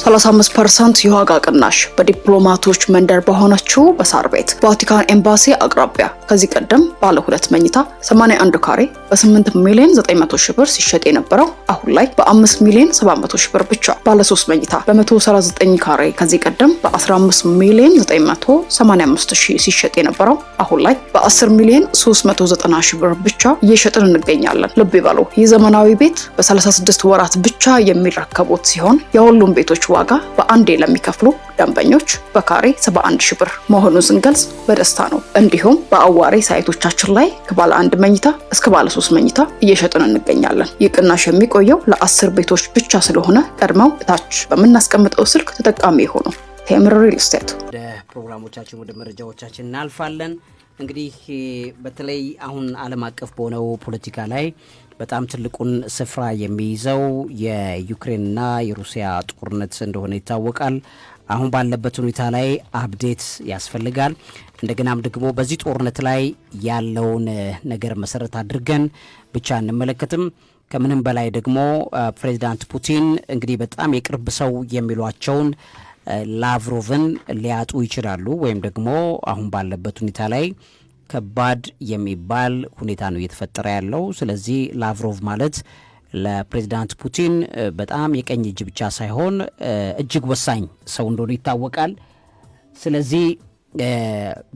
35% የዋጋ ቅናሽ በዲፕሎማቶች መንደር በሆነችው በሳር ቤት ቫቲካን ኤምባሲ አቅራቢያ ከዚህ ቀደም ባለ 2 መኝታ 81 ካሬ በ8 ሚሊዮን 900 ሺህ ብር ሲሸጥ የነበረው አሁን ላይ በ5 ሚሊዮን 700 ሺህ ብር ብቻ፣ ባለ 3 መኝታ በ139 ካሬ ከዚህ ቀደም በ15 ሚሊዮን 985 ሺህ ሲሸጥ የነበረው አሁን ላይ በ10 ሚሊዮን 390 ሺህ ብር ብቻ እየሸጥን እንገኛለን። ልብ ይበሉ፣ ይህ ዘመናዊ ቤት በ36 ወራት ብቻ የሚረከቡት ሲሆን የሁሉም ቤቶች ዋጋ በአንዴ ለሚከፍሉ ደንበኞች በካሬ 71 ሺህ ብር መሆኑን ስንገልጽ በደስታ ነው። እንዲሁም በአዋሬ ሳይቶቻችን ላይ ከባለ 1 መኝታ እስከ ባለ 3 መኝታ እየሸጥን እንገኛለን። ይህ ቅናሽ የሚቆየው ለ10 ቤቶች ብቻ ስለሆነ ቀድመው እታች በምናስቀምጠው ስልክ ተጠቃሚ ይሁኑ። ቴምር ሪል ስቴት። ወደ ፕሮግራሞቻችን ወደ መረጃዎቻችን እናልፋለን። እንግዲህ በተለይ አሁን ዓለም አቀፍ በሆነው ፖለቲካ ላይ በጣም ትልቁን ስፍራ የሚይዘው የዩክሬንና የሩሲያ ጦርነት እንደሆነ ይታወቃል። አሁን ባለበት ሁኔታ ላይ አፕዴት ያስፈልጋል። እንደገናም ደግሞ በዚህ ጦርነት ላይ ያለውን ነገር መሰረት አድርገን ብቻ እንመለከትም። ከምንም በላይ ደግሞ ፕሬዚዳንት ፑቲን እንግዲህ በጣም የቅርብ ሰው የሚሏቸውን ላቭሮቭን ሊያጡ ይችላሉ፣ ወይም ደግሞ አሁን ባለበት ሁኔታ ላይ ከባድ የሚባል ሁኔታ ነው እየተፈጠረ ያለው። ስለዚህ ላቭሮቭ ማለት ለፕሬዚዳንት ፑቲን በጣም የቀኝ እጅ ብቻ ሳይሆን እጅግ ወሳኝ ሰው እንደሆነ ይታወቃል። ስለዚህ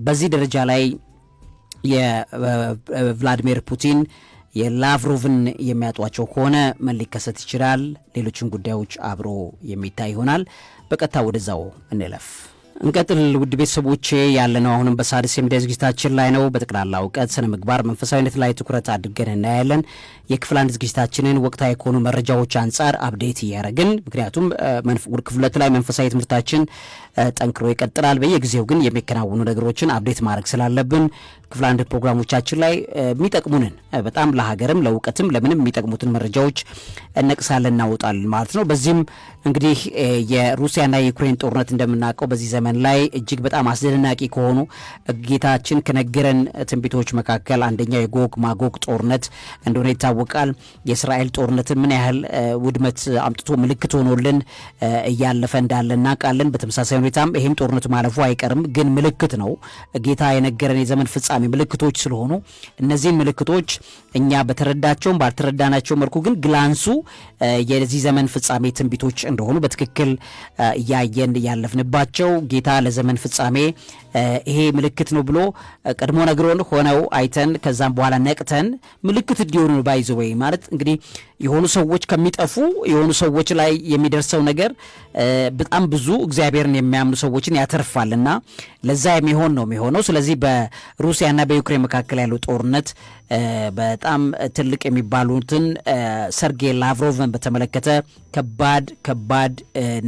በዚህ ደረጃ ላይ የቭላዲሚር ፑቲን የላቭሮቭን የሚያጧቸው ከሆነ ምን ሊከሰት ይችላል? ሌሎችን ጉዳዮች አብሮ የሚታይ ይሆናል። በቀጥታ ወደዛው እንለፍ። እንቀጥል። ውድ ቤተሰቦቼ ያለነው አሁንም በሣድስ የሚዲያ ዝግጅታችን ላይ ነው። በጠቅላላ እውቀት፣ ስነ ምግባር፣ መንፈሳዊነት ላይ ትኩረት አድርገን እናያለን። የክፍል 1 ዝግጅታችንን ወቅታዊ ከሆኑ መረጃዎች አንጻር አፕዴት እያደረግን፣ ምክንያቱም ክፍል 2 ላይ መንፈሳዊ ትምህርታችን ጠንክሮ ይቀጥላል። በየጊዜው ግን የሚከናወኑ ነገሮችን አፕዴት ማድረግ ስላለብን ክፍል 1 ፕሮግራሞቻችን ላይ የሚጠቅሙንን በጣም ለሀገርም ለእውቀትም ለምንም የሚጠቅሙትን መረጃዎች እነቅሳለን እናወጣለን ማለት ነው። በዚህም እንግዲህ የሩሲያና የዩክሬን ጦርነት እንደምናውቀው በዚህ ዘመን ላይ እጅግ በጣም አስደናቂ ከሆኑ ጌታችን ከነገረን ትንቢቶች መካከል አንደኛው የጎግ ማጎግ ጦርነት እንደሆነ ይታወቃል። የእስራኤል ጦርነትን ምን ያህል ውድመት አምጥቶ ምልክት ሆኖልን እያለፈ እንዳለ እናውቃለን። በተመሳሳይ ሁኔታም ይሄም ጦርነቱ ማለፉ አይቀርም፣ ግን ምልክት ነው። ጌታ የነገረን የዘመን ፍጻሜ ምልክቶች ስለሆኑ እነዚህን ምልክቶች እኛ በተረዳቸውም ባልተረዳናቸው መልኩ ግን ግላንሱ የዚህ ዘመን ፍጻሜ ትንቢቶች እንደሆኑ በትክክል እያየን ያለፍንባቸው ጌታ ለዘመን ፍጻሜ ይሄ ምልክት ነው ብሎ ቀድሞ ነግሮን ሆነው አይተን ከዛም በኋላ ነቅተን ምልክት እንዲሆኑ ባይዘወይ ማለት እንግዲህ የሆኑ ሰዎች ከሚጠፉ የሆኑ ሰዎች ላይ የሚደርሰው ነገር በጣም ብዙ እግዚአብሔርን የሚያምኑ ሰዎችን ያተርፋልና ለዛ የሚሆን ነው የሚሆነው። ስለዚህ በሩሲያና በዩክሬን መካከል ያለው ጦርነት በጣም ትልቅ የሚባሉትን ሰርጌይ ላቭሮቭን በተመለከተ ከባድ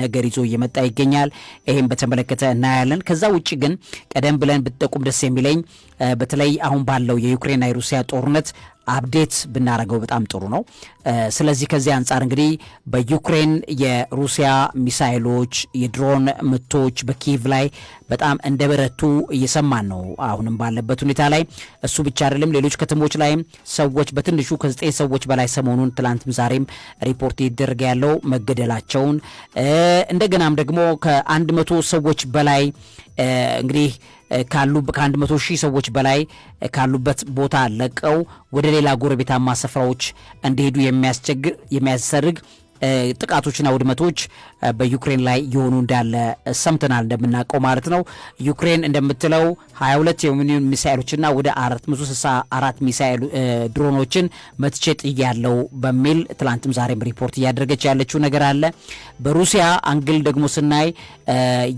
ነገር ይዞ እየመጣ ይገኛል። ይሄን በተመለከተ እናያለን። ከዛ ውጪ ግን ቀደም ብለን ብትጠቁም ደስ የሚለኝ በተለይ አሁን ባለው የዩክሬንና የሩሲያ ጦርነት አፕዴት ብናረገው በጣም ጥሩ ነው። ስለዚህ ከዚህ አንጻር እንግዲህ በዩክሬን የሩሲያ ሚሳይሎች የድሮን ምቶች በኪየቭ ላይ በጣም እንደበረቱ እየሰማን ነው አሁንም ባለበት ሁኔታ ላይ። እሱ ብቻ አይደለም፣ ሌሎች ከተሞች ላይም ሰዎች በትንሹ ከ9 ሰዎች በላይ ሰሞኑን ትላንትም ዛሬም ሪፖርት ይደረገ ያለው መገደላቸውን እንደገናም ደግሞ ከ100 ሰዎች በላይ እንግዲህ ከ100 ሺህ ሰዎች በላይ ካሉበት ቦታ ለቀው ወደ ሌላ ጎረቤታማ ስፍራዎች እንዲሄዱ የሚያስደርግ ጥቃቶችና ውድመቶች በዩክሬን ላይ የሆኑ እንዳለ ሰምተናል፣ እንደምናውቀው ማለት ነው። ዩክሬን እንደምትለው 22 የሚሆኑ ሚሳኤሎችና ወደ 464 ሚሳኤል ድሮኖችን መትቼ ጥያለሁ በሚል ትላንትም ዛሬም ሪፖርት እያደረገች ያለችው ነገር አለ። በሩሲያ አንግል ደግሞ ስናይ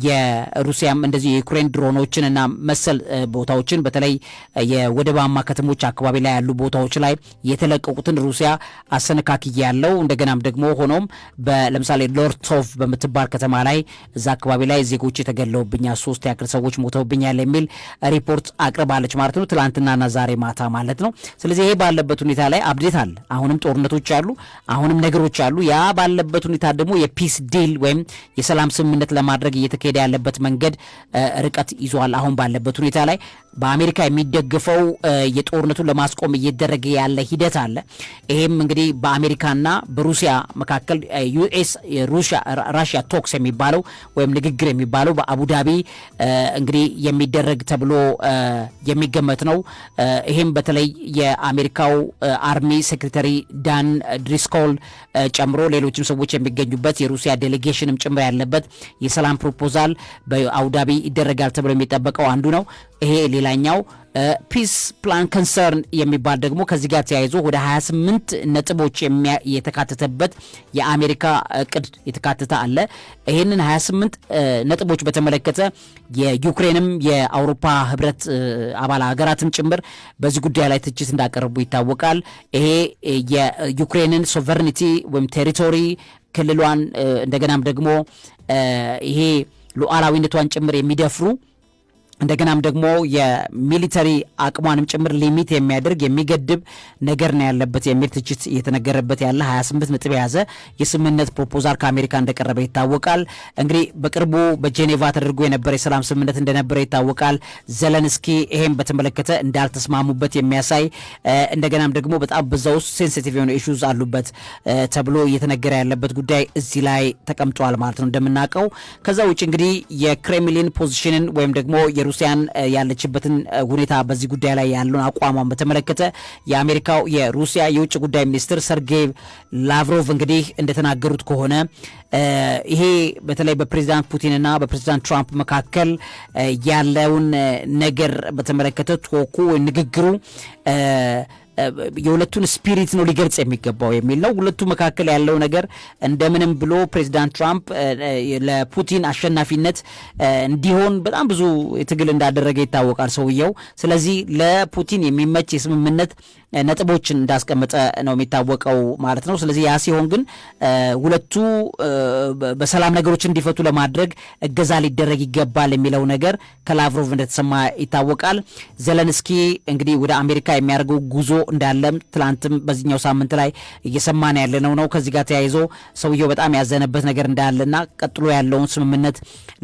የሩሲያም እንደዚህ የዩክሬን ድሮኖችን እና መሰል ቦታዎችን በተለይ የወደባማ ከተሞች አካባቢ ላይ ያሉ ቦታዎች ላይ የተለቀቁትን ሩሲያ አሰነካክያ ያለው እንደገናም ደግሞ ሆኖ ለምሳሌ ሎርቶቭ በምትባል ከተማ ላይ እዛ አካባቢ ላይ ዜጎች ተገለውብኛል፣ 3 ያክል ሰዎች ሞተውብኛል የሚል ሪፖርት አቅርባለች ማለት ነው፣ ትላንትናና ዛሬ ማታ ማለት ነው። ስለዚህ ይሄ ባለበት ሁኔታ ላይ አፕዴት አለ። አሁንም ጦርነቶች አሉ፣ አሁንም ነገሮች አሉ። ያ ባለበት ሁኔታ ደግሞ የፒስ ዲል ወይም የሰላም ስምምነት ለማድረግ እየተካሄደ ያለበት መንገድ ርቀት ይዟል። አሁን ባለበት ሁኔታ ላይ በአሜሪካ የሚደገፈው የጦርነቱን ለማስቆም እየተደረገ ያለ ሂደት አለ። ይሄም እንግዲህ በአሜሪካና በሩሲያ መካከል ዩኤስ ራሽያ ቶክስ የሚባለው ወይም ንግግር የሚባለው በአቡዳቢ እንግዲህ የሚደረግ ተብሎ የሚገመት ነው። ይሄም በተለይ የአሜሪካው አርሚ ሴክሬታሪ ዳን ድሪስኮል ጨምሮ ሌሎችም ሰዎች የሚገኙበት የሩሲያ ዴሌጌሽንም ጭምር ያለበት የሰላም ፕሮፖዛል በአቡዳቢ ይደረጋል ተብሎ የሚጠበቀው አንዱ ነው። ይሄ ሌላኛው ፒስ ፕላን ኮንሰርን የሚባል ደግሞ ከዚህ ጋር ተያይዞ ወደ 28 ነጥቦች የተካተተበት የአሜሪካ እቅድ የተካተተ አለ። ይሄንን 28 ነጥቦች በተመለከተ የዩክሬንም የአውሮፓ ህብረት አባል ሀገራትም ጭምር በዚህ ጉዳይ ላይ ትችት እንዳቀረቡ ይታወቃል። ይሄ የዩክሬንን ሶቨርኒቲ ወይም ቴሪቶሪ ክልሏን እንደገናም ደግሞ ይሄ ሉዓላዊነቷን ጭምር የሚደፍሩ እንደገናም ደግሞ የሚሊተሪ አቅሟንም ጭምር ሊሚት የሚያደርግ የሚገድብ ነገር ነው ያለበት የሚል ትችት እየተነገረበት ያለ 28 ነጥብ የያዘ የስምምነት ፕሮፖዛል ከአሜሪካ እንደቀረበ ይታወቃል። እንግዲህ በቅርቡ በጄኔቫ ተደርጎ የነበረ የሰላም ስምምነት እንደነበረ ይታወቃል። ዘለንስኪ ይሄን በተመለከተ እንዳልተስማሙበት የሚያሳይ እንደገናም ደግሞ በጣም በዛው ሴንሲቲቭ የሆኑ ኢሹዝ አሉበት ተብሎ እየተነገረ ያለበት ጉዳይ እዚህ ላይ ተቀምጧል ማለት ነው እንደምናውቀው። ከዛ ውጭ እንግዲህ የክሬምሊን ፖዚሽንን ወይም ደግሞ ሩሲያን ያለችበትን ሁኔታ በዚህ ጉዳይ ላይ ያለውን አቋሟን በተመለከተ የአሜሪካው የሩሲያ የውጭ ጉዳይ ሚኒስትር ሰርጌይ ላቭሮቭ እንግዲህ እንደተናገሩት ከሆነ ይሄ በተለይ በፕሬዚዳንት ፑቲንና በፕሬዚዳንት ትራምፕ መካከል ያለውን ነገር በተመለከተ ቶኩ ንግግሩ የሁለቱን ስፒሪት ነው ሊገልጽ የሚገባው የሚል ነው። ሁለቱ መካከል ያለው ነገር እንደምንም ብሎ ፕሬዚዳንት ትራምፕ ለፑቲን አሸናፊነት እንዲሆን በጣም ብዙ ትግል እንዳደረገ ይታወቃል ሰውየው። ስለዚህ ለፑቲን የሚመች የስምምነት ነጥቦችን እንዳስቀመጠ ነው የሚታወቀው ማለት ነው። ስለዚህ ያ ሲሆን ግን ሁለቱ በሰላም ነገሮች እንዲፈቱ ለማድረግ እገዛ ሊደረግ ይገባል የሚለው ነገር ከላቭሮቭ እንደተሰማ ይታወቃል። ዘለንስኪ እንግዲህ ወደ አሜሪካ የሚያደርገው ጉዞ እንዳለም ትላንትም በዚህኛው ሳምንት ላይ እየሰማን ያለነው ነው። ከዚህ ጋር ተያይዞ ሰውየው በጣም ያዘነበት ነገር እንዳለና ቀጥሎ ያለውን ስምምነት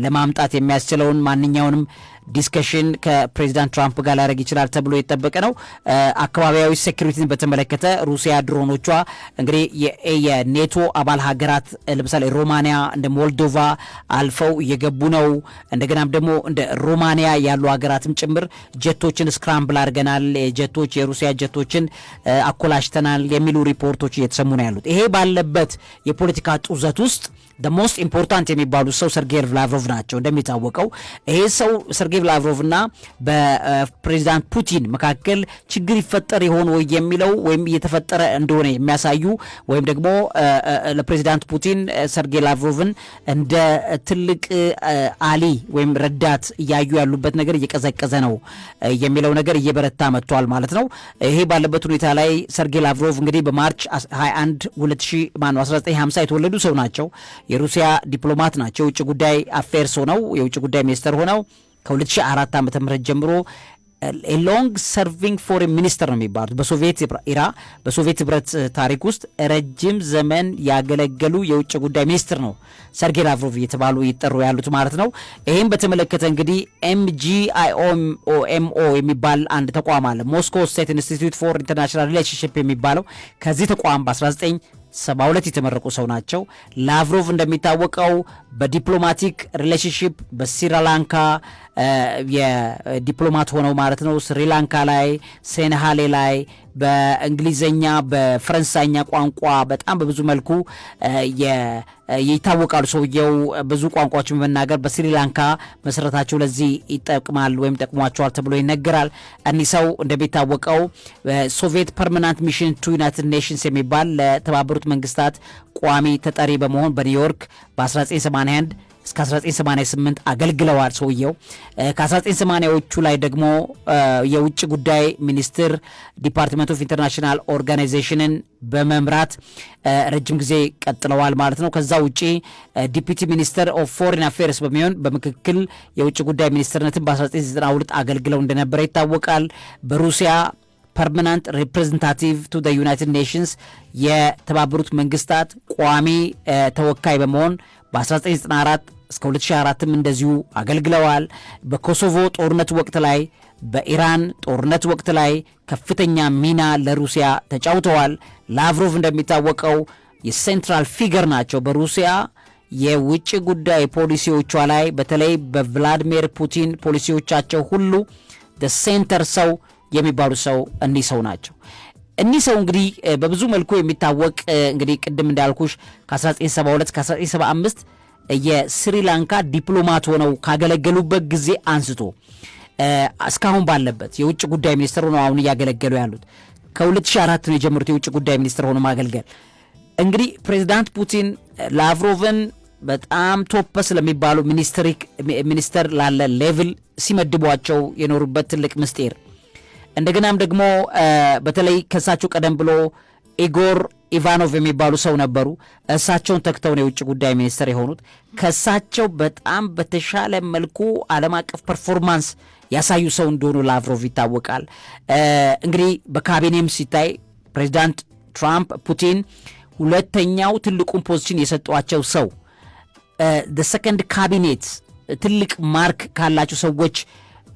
ለማምጣት የሚያስችለውን ማንኛውንም ዲስከሽን ከፕሬዚዳንት ትራምፕ ጋር ሊያደርግ ይችላል ተብሎ የጠበቀ ነው። አካባቢያዊ ሴኩሪቲን በተመለከተ ሩሲያ ድሮኖቿ እንግዲህ የኔቶ አባል ሀገራት ለምሳሌ ሮማኒያ እንደ ሞልዶቫ አልፈው እየገቡ ነው። እንደገናም ደግሞ እንደ ሮማኒያ ያሉ ሀገራትም ጭምር ጀቶችን ስክራምብል አድርገናል፣ ጀቶች የሩሲያ ጀቶችን አኮላሽተናል የሚሉ ሪፖርቶች እየተሰሙ ነው ያሉት። ይሄ ባለበት የፖለቲካ ጡዘት ውስጥ ሞስት ኢምፖርታንት የሚባሉ ሰው ሰርጌይ ላቭሮቭ ናቸው። እንደሚታወቀው ይሄ ሰው ሰርጌይ ላቭሮቭ እና በፕሬዚዳንት ፑቲን መካከል ችግር ይፈጠር ይሆን ወይ የሚለው ወይም እየተፈጠረ እንደሆነ የሚያሳዩ ወይም ደግሞ ለፕሬዚዳንት ፑቲን ሰርጌይ ላቭሮቭን እንደ ትልቅ አሊ ወይም ረዳት እያዩ ያሉበት ነገር እየቀዘቀዘ ነው የሚለው ነገር እየበረታ መጥቷል ማለት ነው። ይሄ ባለበት ሁኔታ ላይ ሰርጌይ ላቭሮቭ እንግዲህ በማርች 21 1950 የተወለዱ ሰው ናቸው። የሩሲያ ዲፕሎማት ናቸው። የውጭ ጉዳይ አፌርስ ሆነው የውጭ ጉዳይ ሚኒስትር ሆነው ከ2004 ዓ.ም ጀምሮ ሎንግ ሰርቪንግ ፎሬን ሚኒስተር ነው የሚባሉት። በሶቪየት ህብረት ታሪክ ውስጥ ረጅም ዘመን ያገለገሉ የውጭ ጉዳይ ሚኒስትር ነው ሰርጌይ ላቭሮቭ እየተባሉ ይጠሩ ያሉት ማለት ነው። ይህም በተመለከተ እንግዲህ MGIMO የሚባል አንድ ተቋም አለ፣ ሞስኮ ስቴት ኢንስቲትዩት ፎር ኢንተርናሽናል ሪሌሽንሽፕ የሚባለው። ከዚህ ተቋም በ1972 የተመረቁ ሰው ናቸው። ላቭሮቭ እንደሚታወቀው በዲፕሎማቲክ ሪሌሽንሽፕ በስሪላንካ የዲፕሎማት ሆነው ማለት ነው። ስሪላንካ ላይ፣ ሴኔሃሌ ላይ በእንግሊዘኛ በፈረንሳይኛ ቋንቋ በጣም በብዙ መልኩ ይታወቃሉ። ሰውየው ብዙ ቋንቋዎችን በመናገር በስሪላንካ መሰረታቸው ለዚህ ይጠቅማል ወይም ጠቅሟቸዋል ተብሎ ይነገራል። እኒህ ሰው እንደሚታወቀው ሶቪየት ፐርማናንት ሚሽን ቱ ዩናይትድ ኔሽንስ የሚባል ለተባበሩት መንግስታት ቋሚ ተጠሪ በመሆን በኒውዮርክ በ1981 እስከ 1988 አገልግለዋል። ሰውየው ከ1980ዎቹ ላይ ደግሞ የውጭ ጉዳይ ሚኒስትር ዲፓርትመንት ኦፍ ኢንተርናሽናል ኦርጋናይዜሽንን በመምራት ረጅም ጊዜ ቀጥለዋል ማለት ነው። ከዛ ውጪ ዲፒቲ ሚኒስተር ኦፍ ፎሬን አፌርስ በሚሆን በምክክል የውጭ ጉዳይ ሚኒስትርነትን በ1992 አገልግለው እንደነበረ ይታወቃል። በሩሲያ ፐርማናንት ሪፕሬዘንታቲቭ ቱ ዘ ዩናይትድ ኔሽንስ የተባበሩት መንግስታት ቋሚ ተወካይ በመሆን በ1994 እስከ 2004 እንደዚሁ አገልግለዋል። በኮሶቮ ጦርነት ወቅት ላይ በኢራን ጦርነት ወቅት ላይ ከፍተኛ ሚና ለሩሲያ ተጫውተዋል። ላቭሮቭ እንደሚታወቀው የሴንትራል ፊገር ናቸው በሩሲያ የውጭ ጉዳይ ፖሊሲዎቿ ላይ በተለይ በቭላዲሚር ፑቲን ፖሊሲዎቻቸው ሁሉ ሴንተር ሰው የሚባሉ ሰው እኒህ ሰው ናቸው። እኒህ ሰው እንግዲህ በብዙ መልኩ የሚታወቅ እንግዲህ ቅድም እንዳልኩሽ ከ1972 ከ1975 የስሪላንካ ዲፕሎማት ሆነው ካገለገሉበት ጊዜ አንስቶ እስካሁን ባለበት የውጭ ጉዳይ ሚኒስትር ሆነው አሁን እያገለገሉ ያሉት ከ2004 ነው የጀመሩት የውጭ ጉዳይ ሚኒስትር ሆነው ማገልገል። እንግዲህ ፕሬዚዳንት ፑቲን ላቭሮቭን በጣም ቶፕ ስለሚባሉ ሚኒስተር ላለ ሌቭል ሲመድቧቸው የኖሩበት ትልቅ ምስጢር እንደገናም ደግሞ በተለይ ከሳቸው ቀደም ብሎ ኢጎር ኢቫኖቭ የሚባሉ ሰው ነበሩ። እሳቸውን ተክተው ነው የውጭ ጉዳይ ሚኒስትር የሆኑት። ከሳቸው በጣም በተሻለ መልኩ ዓለም አቀፍ ፐርፎርማንስ ያሳዩ ሰው እንደሆኑ ላቭሮቭ ይታወቃል። እንግዲህ በካቢኔም ሲታይ ፕሬዚዳንት ትራምፕ ፑቲን ሁለተኛው ትልቁን ፖዚሽን የሰጧቸው ሰው ሰከንድ ካቢኔት ትልቅ ማርክ ካላቸው ሰዎች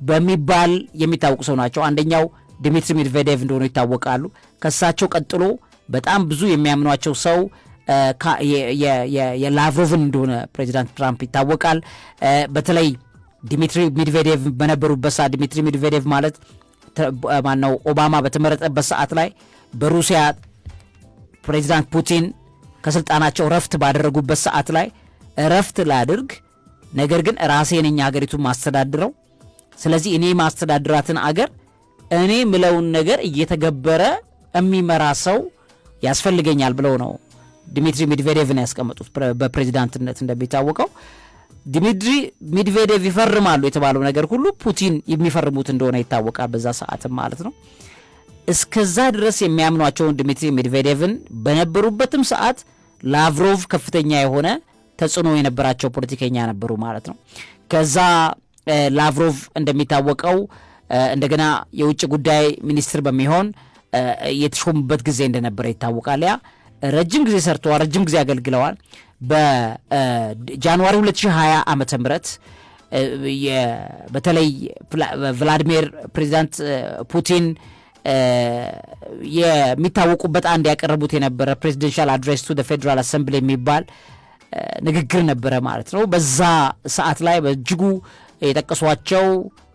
በሚባል የሚታወቁ ሰው ናቸው። አንደኛው ዲሚትሪ ሜድቬዴቭ እንደሆኑ ይታወቃሉ። ከሳቸው ቀጥሎ በጣም ብዙ የሚያምኗቸው ሰው የላቭሮቭን እንደሆነ ፕሬዚዳንት ትራምፕ ይታወቃል። በተለይ ዲሚትሪ ሜድቬዴቭ በነበሩበት ሰዓት ዲሚትሪ ሜድቬዴቭ ማለት ማነው ኦባማ በተመረጠበት ሰዓት ላይ በሩሲያ ፕሬዚዳንት ፑቲን ከስልጣናቸው ረፍት ባደረጉበት ሰዓት ላይ ረፍት ላድርግ፣ ነገር ግን ራሴ ነኝ ሀገሪቱን ማስተዳድረው፣ ስለዚህ እኔ ማስተዳድራትን አገር እኔ ምለውን ነገር እየተገበረ የሚመራ ሰው ያስፈልገኛል ብለው ነው ዲሚትሪ ሜድቬዴቭን ያስቀመጡት። በፕሬዚዳንትነት እንደሚታወቀው ዲሚትሪ ሜድቬዴቭ ይፈርማሉ የተባለው ነገር ሁሉ ፑቲን የሚፈርሙት እንደሆነ ይታወቃል፣ በዛ ሰዓትም ማለት ነው። እስከዛ ድረስ የሚያምኗቸውን ዲሚትሪ ሜድቬዴቭን በነበሩበትም ሰዓት ላቭሮቭ ከፍተኛ የሆነ ተጽዕኖ የነበራቸው ፖለቲከኛ ነበሩ ማለት ነው። ከዛ ላቭሮቭ እንደሚታወቀው እንደገና የውጭ ጉዳይ ሚኒስትር በሚሆን የተሾሙበት ጊዜ እንደነበረ ይታወቃል። ያ ረጅም ጊዜ ሰርተዋል፣ ረጅም ጊዜ አገልግለዋል። በጃንዋሪ 2020 ዓመተ ምህረት በተለይ ቭላዲሚር ፕሬዚዳንት ፑቲን የሚታወቁበት አንድ ያቀረቡት የነበረ ፕሬዚደንሻል አድሬስ ቱ ፌዴራል አሰምብሊ የሚባል ንግግር ነበረ ማለት ነው። በዛ ሰዓት ላይ በእጅጉ የጠቀሷቸው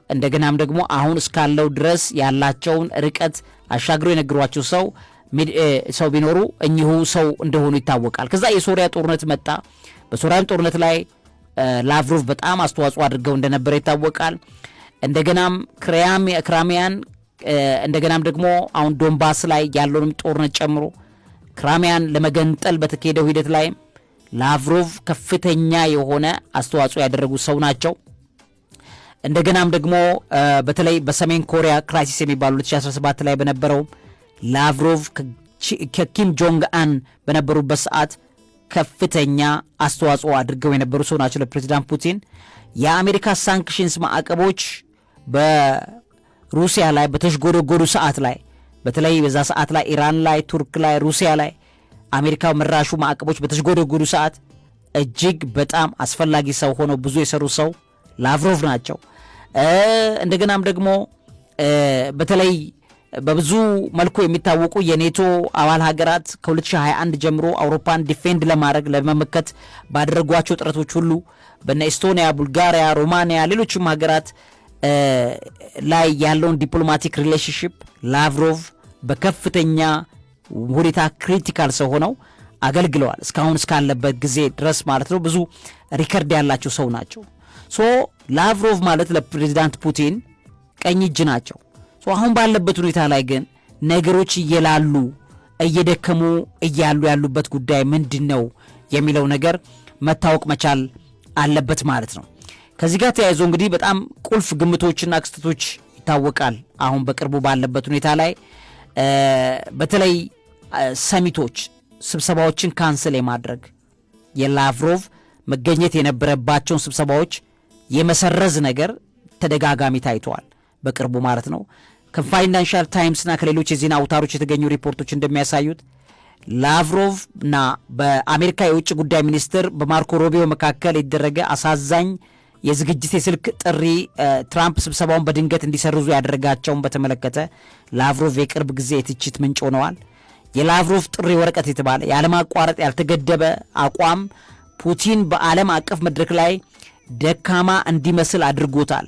እንደገናም ደግሞ አሁን እስካለው ድረስ ያላቸውን ርቀት አሻግሮ የነገሯቸው ሰው ቢኖሩ እኚሁ ሰው እንደሆኑ ይታወቃል። ከዛ የሶሪያ ጦርነት መጣ። በሶሪያም ጦርነት ላይ ላቭሮቭ በጣም አስተዋጽኦ አድርገው እንደነበረ ይታወቃል። እንደገናም ክራሚያን እንደገናም ደግሞ አሁን ዶንባስ ላይ ያለውንም ጦርነት ጨምሮ ክራሚያን ለመገንጠል በተካሄደው ሂደት ላይ ላቭሮቭ ከፍተኛ የሆነ አስተዋጽኦ ያደረጉ ሰው ናቸው። እንደገናም ደግሞ በተለይ በሰሜን ኮሪያ ክራይሲስ የሚባለው 2017 ላይ በነበረው ላቭሮቭ ከኪም ጆንግ አን በነበሩበት ሰዓት ከፍተኛ አስተዋጽኦ አድርገው የነበሩ ሰው ናቸው ለፕሬዚዳንት ፑቲን። የአሜሪካ ሳንክሽንስ ማዕቀቦች በሩሲያ ላይ በተሽጎደጎዱ ሰዓት ላይ በተለይ በዛ ሰዓት ላይ ኢራን ላይ፣ ቱርክ ላይ፣ ሩሲያ ላይ አሜሪካ መራሹ ማዕቀቦች በተሽጎደጎዱ ሰዓት እጅግ በጣም አስፈላጊ ሰው ሆነው ብዙ የሰሩ ሰው ላቭሮቭ ናቸው። እንደገናም ደግሞ በተለይ በብዙ መልኩ የሚታወቁ የኔቶ አባል ሀገራት ከ2021 ጀምሮ አውሮፓን ዲፌንድ ለማድረግ ለመመከት ባደረጓቸው ጥረቶች ሁሉ በነ ኤስቶኒያ፣ ቡልጋሪያ፣ ሮማኒያ ሌሎችም ሀገራት ላይ ያለውን ዲፕሎማቲክ ሪሌሽንሽፕ ላቭሮቭ በከፍተኛ ሁኔታ ክሪቲካል ሰው ሆነው አገልግለዋል እስካሁን እስካለበት ጊዜ ድረስ ማለት ነው። ብዙ ሪከርድ ያላቸው ሰው ናቸው። ሶ ላቭሮቭ ማለት ለፕሬዚዳንት ፑቲን ቀኝ እጅ ናቸው። ሶ አሁን ባለበት ሁኔታ ላይ ግን ነገሮች እየላሉ እየደከሙ እያሉ ያሉበት ጉዳይ ምንድን ነው የሚለው ነገር መታወቅ መቻል አለበት ማለት ነው። ከዚህ ጋር ተያይዞ እንግዲህ በጣም ቁልፍ ግምቶችና ክስተቶች ይታወቃል። አሁን በቅርቡ ባለበት ሁኔታ ላይ በተለይ ሰሚቶች ስብሰባዎችን ካንስል የማድረግ የላቭሮቭ መገኘት የነበረባቸውን ስብሰባዎች የመሰረዝ ነገር ተደጋጋሚ ታይተዋል በቅርቡ ማለት ነው። ከፋይናንሻል ታይምስና ከሌሎች የዜና አውታሮች የተገኙ ሪፖርቶች እንደሚያሳዩት ላቭሮቭ እና በአሜሪካ የውጭ ጉዳይ ሚኒስትር በማርኮ ሩቢዮ መካከል የተደረገ አሳዛኝ የዝግጅት የስልክ ጥሪ ትራምፕ ስብሰባውን በድንገት እንዲሰርዙ ያደረጋቸውን በተመለከተ ላቭሮቭ የቅርብ ጊዜ የትችት ምንጭ ሆነዋል። የላቭሮቭ ጥሪ ወረቀት የተባለ ያለማቋረጥ ያልተገደበ አቋም ፑቲን በዓለም አቀፍ መድረክ ላይ ደካማ እንዲመስል አድርጎታል።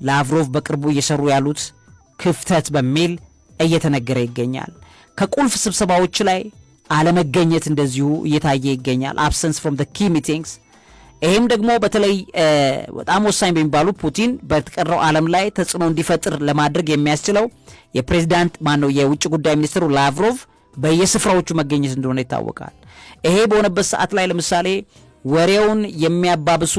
ላቭሮቭ በቅርቡ እየሰሩ ያሉት ክፍተት በሚል እየተነገረ ይገኛል። ከቁልፍ ስብሰባዎች ላይ አለመገኘት እንደዚሁ እየታየ ይገኛል። አብሰንስ ፍሮም ዘ ኪ ሚቲንግስ። ይህም ደግሞ በተለይ በጣም ወሳኝ በሚባሉ ፑቲን በተቀረው ዓለም ላይ ተጽዕኖ እንዲፈጥር ለማድረግ የሚያስችለው የፕሬዚዳንት የውጭ ጉዳይ ሚኒስትሩ ላቭሮቭ በየስፍራዎቹ መገኘት እንደሆነ ይታወቃል። ይሄ በሆነበት ሰዓት ላይ ለምሳሌ ወሬውን የሚያባብሱ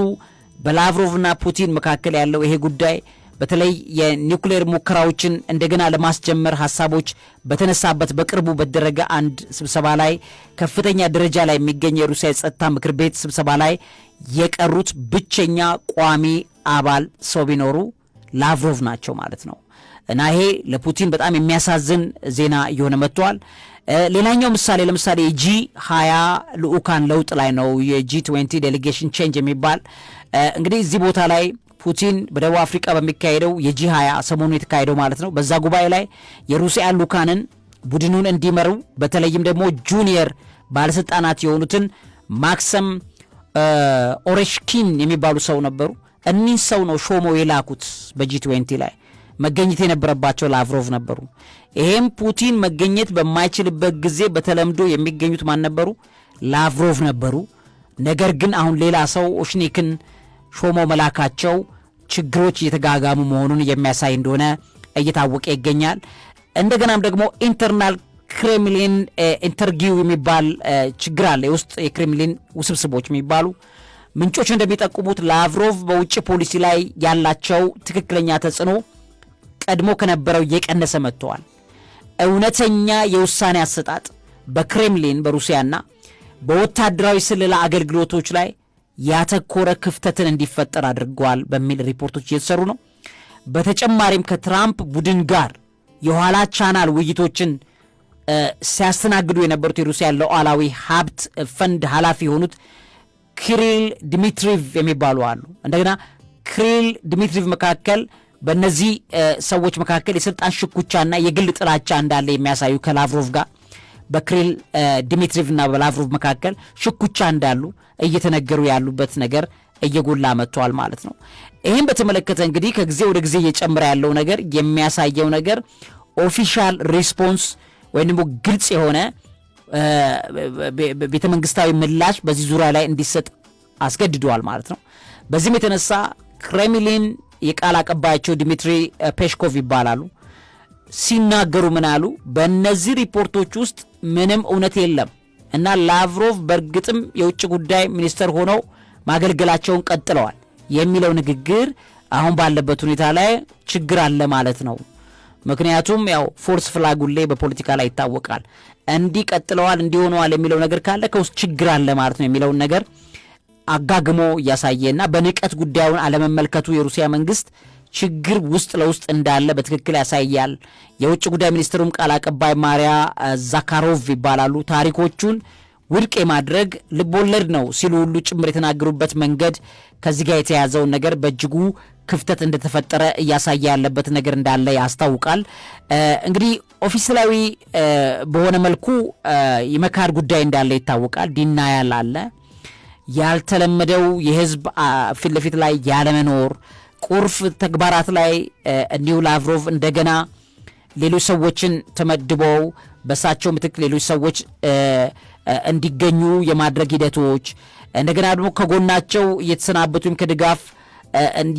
በላቭሮቭና ፑቲን መካከል ያለው ይሄ ጉዳይ በተለይ የኒውክሌር ሙከራዎችን እንደገና ለማስጀመር ሐሳቦች በተነሳበት በቅርቡ በተደረገ አንድ ስብሰባ ላይ ከፍተኛ ደረጃ ላይ የሚገኝ የሩሲያ የጸጥታ ምክር ቤት ስብሰባ ላይ የቀሩት ብቸኛ ቋሚ አባል ሰው ቢኖሩ ላቭሮቭ ናቸው ማለት ነው። እና ይሄ ለፑቲን በጣም የሚያሳዝን ዜና እየሆነ መጥቷል። ሌላኛው ምሳሌ ለምሳሌ የጂ20 ልዑካን ለውጥ ላይ ነው። የጂ20 ዴሌጌሽን ቼንጅ የሚባል እንግዲህ እዚህ ቦታ ላይ ፑቲን በደቡብ አፍሪካ በሚካሄደው የጂ20 ሰሞኑን የተካሄደው ማለት ነው በዛ ጉባኤ ላይ የሩሲያ ልዑካንን ቡድኑን እንዲመሩ በተለይም ደግሞ ጁኒየር ባለስልጣናት የሆኑትን ማክሰም ኦሬሽኪን የሚባሉ ሰው ነበሩ። እኒህ ሰው ነው ሾሞ የላኩት በጂ20 ላይ መገኘት የነበረባቸው ላቭሮቭ ነበሩ። ይሄም ፑቲን መገኘት በማይችልበት ጊዜ በተለምዶ የሚገኙት ማን ነበሩ? ላቭሮቭ ነበሩ። ነገር ግን አሁን ሌላ ሰው ኦሽኒክን ሾሞ መላካቸው ችግሮች እየተጋጋሙ መሆኑን የሚያሳይ እንደሆነ እየታወቀ ይገኛል። እንደገናም ደግሞ ኢንተርናል ክሬምሊን ኢንተርጊው የሚባል ችግር አለ። የውስጥ የክሬምሊን ውስብስቦች የሚባሉ ምንጮች እንደሚጠቁሙት ላቭሮቭ በውጭ ፖሊሲ ላይ ያላቸው ትክክለኛ ተጽዕኖ ቀድሞ ከነበረው እየቀነሰ መጥተዋል። እውነተኛ የውሳኔ አሰጣጥ በክሬምሊን በሩሲያና በወታደራዊ ስለላ አገልግሎቶች ላይ ያተኮረ ክፍተትን እንዲፈጠር አድርገዋል በሚል ሪፖርቶች እየተሰሩ ነው። በተጨማሪም ከትራምፕ ቡድን ጋር የኋላ ቻናል ውይይቶችን ሲያስተናግዱ የነበሩት የሩሲያ ሉዓላዊ ሀብት ፈንድ ኃላፊ የሆኑት ኪሪል ዲሚትሪቭ የሚባሉ አሉ። እንደገና ኪሪል ዲሚትሪቭ መካከል በእነዚህ ሰዎች መካከል የስልጣን ሽኩቻና የግል ጥላቻ እንዳለ የሚያሳዩ ከላቭሮቭ ጋር በኪሪል ዲሚትሪቭና በላቭሮቭ መካከል ሽኩቻ እንዳሉ እየተነገሩ ያሉበት ነገር እየጎላ መጥቷል ማለት ነው። ይህም በተመለከተ እንግዲህ ከጊዜ ወደ ጊዜ እየጨመረ ያለው ነገር የሚያሳየው ነገር ኦፊሻል ሪስፖንስ ወይም ደግሞ ግልጽ የሆነ ቤተመንግስታዊ ምላሽ በዚህ ዙሪያ ላይ እንዲሰጥ አስገድዷል ማለት ነው። በዚህም የተነሳ ክሬምሊን የቃል አቀባያቸው ዲሚትሪ ፔስኮቭ ይባላሉ ሲናገሩ ምን አሉ? በእነዚህ ሪፖርቶች ውስጥ ምንም እውነት የለም እና ላቭሮቭ በእርግጥም የውጭ ጉዳይ ሚኒስተር ሆነው ማገልገላቸውን ቀጥለዋል የሚለው ንግግር አሁን ባለበት ሁኔታ ላይ ችግር አለ ማለት ነው። ምክንያቱም ያው ፎርስ ፍላጉሌ በፖለቲካ ላይ ይታወቃል። እንዲህ ቀጥለዋል እንዲሆነዋል የሚለው ነገር ካለ ከውስጥ ችግር አለ ማለት ነው የሚለውን ነገር አጋግሞ እያሳየና በንቀት ጉዳዩን አለመመልከቱ የሩሲያ መንግስት ችግር ውስጥ ለውስጥ እንዳለ በትክክል ያሳያል። የውጭ ጉዳይ ሚኒስትሩም ቃል አቀባይ ማሪያ ዛካሮቭ ይባላሉ። ታሪኮቹን ውድቅ የማድረግ ልቦለድ ነው ሲሉ ሁሉ ጭምር የተናገሩበት መንገድ ከዚህ ጋር የተያዘውን ነገር በእጅጉ ክፍተት እንደተፈጠረ እያሳየ ያለበት ነገር እንዳለ ያስታውቃል። እንግዲህ ኦፊሴላዊ በሆነ መልኩ የመካድ ጉዳይ እንዳለ ይታወቃል። ዲናያል አለ። ያልተለመደው የህዝብ ፊት ለፊት ላይ ያለመኖር ቁልፍ ተግባራት ላይ እንዲሁ ላቭሮቭ እንደገና ሌሎች ሰዎችን ተመድበው በሳቸው ምትክ ሌሎች ሰዎች እንዲገኙ የማድረግ ሂደቶች እንደገና ደግሞ ከጎናቸው እየተሰናበቱም ከድጋፍ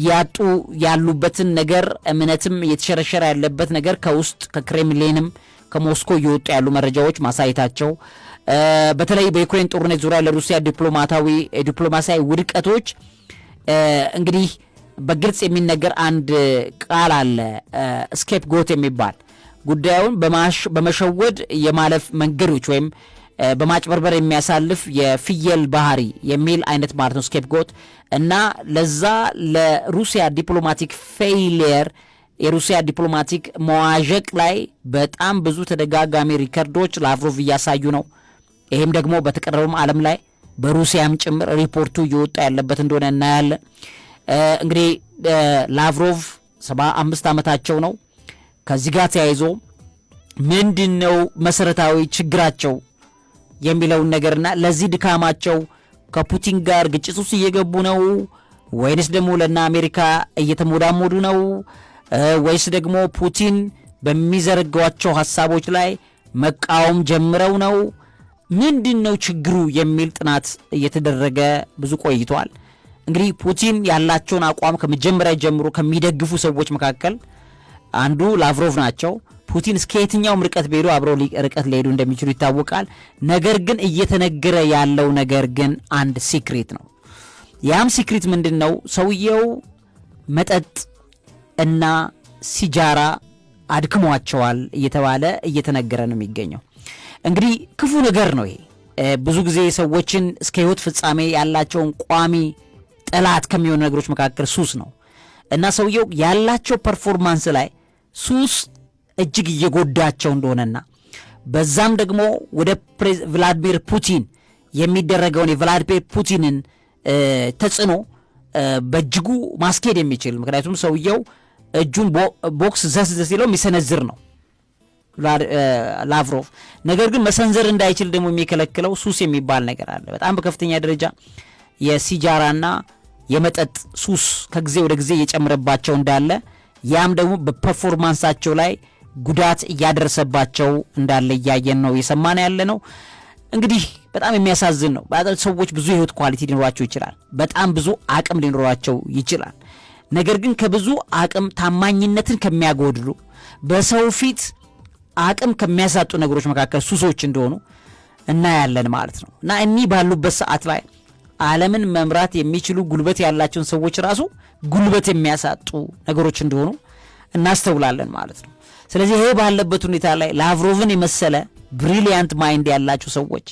ያጡ ያሉበትን ነገር እምነትም እየተሸረሸረ ያለበት ነገር ከውስጥ ከክሬምሊንም ከሞስኮ እየወጡ ያሉ መረጃዎች ማሳየታቸው በተለይ በዩክሬን ጦርነት ዙሪያ ለሩሲያ ዲፕሎማሲያዊ ውድቀቶች እንግዲህ በግልጽ የሚነገር አንድ ቃል አለ። ስኬፕ ጎት የሚባል ጉዳዩን በመሸወድ የማለፍ መንገዶች ወይም በማጭበርበር የሚያሳልፍ የፍየል ባህሪ የሚል አይነት ማለት ነው ስኬፕ ጎት እና ለዛ ለሩሲያ ዲፕሎማቲክ ፌይሊየር የሩሲያ ዲፕሎማቲክ መዋዠቅ ላይ በጣም ብዙ ተደጋጋሚ ሪከርዶች ላቭሮቭ እያሳዩ ነው። ይሄም ደግሞ በተቀረበው ዓለም ላይ በሩሲያም ጭምር ሪፖርቱ እየወጣ ያለበት እንደሆነ እናያለን። እንግዲህ ላቭሮቭ 75 ዓመታቸው ነው። ከዚህ ጋር ተያይዞ ምንድነው መሰረታዊ ችግራቸው የሚለውን ነገርና ለዚህ ድካማቸው ከፑቲን ጋር ግጭት ውስጥ እየገቡ ነው ወይስ ደግሞ ለና አሜሪካ እየተሞዳሞዱ ነው ወይስ ደግሞ ፑቲን በሚዘረጋቸው ሐሳቦች ላይ መቃወም ጀምረው ነው? ምንድነው ችግሩ የሚል ጥናት እየተደረገ ብዙ ቆይቷል። እንግዲህ ፑቲን ያላቸውን አቋም ከመጀመሪያ ጀምሮ ከሚደግፉ ሰዎች መካከል አንዱ ላቭሮቭ ናቸው። ፑቲን እስከ የትኛውም ርቀት ቢሄዱ አብረው ርቀት ሊሄዱ እንደሚችሉ ይታወቃል። ነገር ግን እየተነገረ ያለው ነገር ግን አንድ ሲክሬት ነው። ያም ሲክሬት ምንድነው? ሰውየው መጠጥ እና ሲጃራ አድክሟቸዋል እየተባለ እየተነገረ ነው የሚገኘው። እንግዲህ ክፉ ነገር ነው ይሄ። ብዙ ጊዜ ሰዎችን እስከ ህይወት ፍጻሜ ያላቸውን ቋሚ ጠላት ከሚሆኑ ነገሮች መካከል ሱስ ነው እና ሰውየው ያላቸው ፐርፎርማንስ ላይ ሱስ እጅግ እየጎዳቸው እንደሆነና በዛም ደግሞ ወደ ቭላዲሚር ፑቲን የሚደረገውን የቭላዲሚር ፑቲንን ተጽዕኖ በእጅጉ ማስኬድ የሚችል ምክንያቱም ሰውየው እጁን ቦክስ ዘስ ሲለው የሚሰነዝር ነው ላቭሮቭ። ነገር ግን መሰንዘር እንዳይችል ደግሞ የሚከለክለው ሱስ የሚባል ነገር አለ። በጣም በከፍተኛ ደረጃ የሲጃራና የመጠጥ ሱስ ከጊዜ ወደ ጊዜ እየጨመረባቸው እንዳለ ያም ደግሞ በፐርፎርማንሳቸው ላይ ጉዳት እያደረሰባቸው እንዳለ እያየን ነው የሰማን ያለ ነው። እንግዲህ በጣም የሚያሳዝን ነው። ሰዎች ብዙ የህይወት ኳሊቲ ሊኖራቸው ይችላል። በጣም ብዙ አቅም ሊኖራቸው ይችላል። ነገር ግን ከብዙ አቅም ታማኝነትን ከሚያጎድሉ በሰው ፊት አቅም ከሚያሳጡ ነገሮች መካከል ሱሶች እንደሆኑ እናያለን ማለት ነው። እና እኚህ ባሉበት ሰዓት ላይ ዓለምን መምራት የሚችሉ ጉልበት ያላቸውን ሰዎች ራሱ ጉልበት የሚያሳጡ ነገሮች እንደሆኑ እናስተውላለን ማለት ነው። ስለዚህ ይሄ ባለበት ሁኔታ ላይ ላቭሮቭን የመሰለ ብሪሊያንት ማይንድ ያላቸው ሰዎች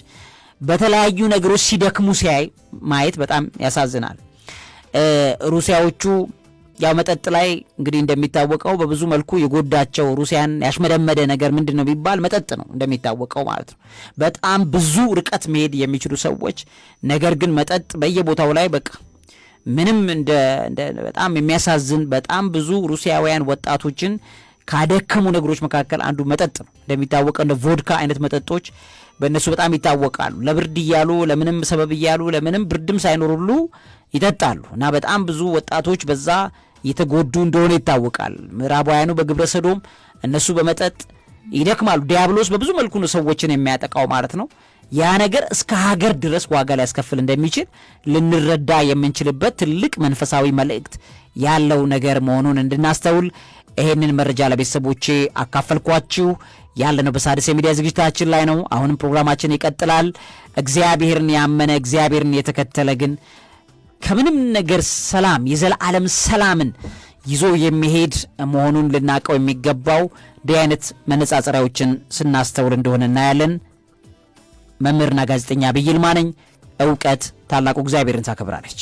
በተለያዩ ነገሮች ሲደክሙ ሲያይ ማየት በጣም ያሳዝናል። ሩሲያዎቹ ያው መጠጥ ላይ እንግዲህ እንደሚታወቀው በብዙ መልኩ የጎዳቸው ሩሲያን ያሽመደመደ ነገር ምንድነው ቢባል መጠጥ ነው እንደሚታወቀው ማለት ነው። በጣም ብዙ ርቀት መሄድ የሚችሉ ሰዎች ነገር ግን መጠጥ በየቦታው ላይ በቃ ምንም እንደ በጣም የሚያሳዝን በጣም ብዙ ሩሲያውያን ወጣቶችን ካደከሙ ነገሮች መካከል አንዱ መጠጥ ነው። እንደሚታወቀው እንደ ቮድካ አይነት መጠጦች በእነሱ በጣም ይታወቃሉ። ለብርድ እያሉ ለምንም ሰበብ እያሉ ለምንም ብርድም ሳይኖሩሉ ይጠጣሉ እና በጣም ብዙ ወጣቶች በዛ የተጎዱ እንደሆነ ይታወቃል። ምዕራባውያኑ በግብረ ሰዶም እነሱ በመጠጥ ይደክማሉ። ዲያብሎስ በብዙ መልኩ ነው ሰዎችን የሚያጠቃው ማለት ነው። ያ ነገር እስከ ሀገር ድረስ ዋጋ ሊያስከፍል እንደሚችል ልንረዳ የምንችልበት ትልቅ መንፈሳዊ መልእክት ያለው ነገር መሆኑን እንድናስተውል ይሄንን መረጃ ለቤተሰቦቼ አካፈልኳችሁ። ያለነው በሣድስ የሚዲያ ዝግጅታችን ላይ ነው። አሁንም ፕሮግራማችን ይቀጥላል። እግዚአብሔርን ያመነ እግዚአብሔርን የተከተለ ግን ከምንም ነገር ሰላም የዘላለም ሰላምን ይዞ የሚሄድ መሆኑን ልናቀው የሚገባው እንዲህ አይነት መነጻጸሪያዎችን ስናስተውል እንደሆነ እናያለን። መምህርና ጋዜጠኛ ዐቢይ ይልማ ነኝ። ዕውቀት ታላቁ እግዚአብሔርን ታከብራለች።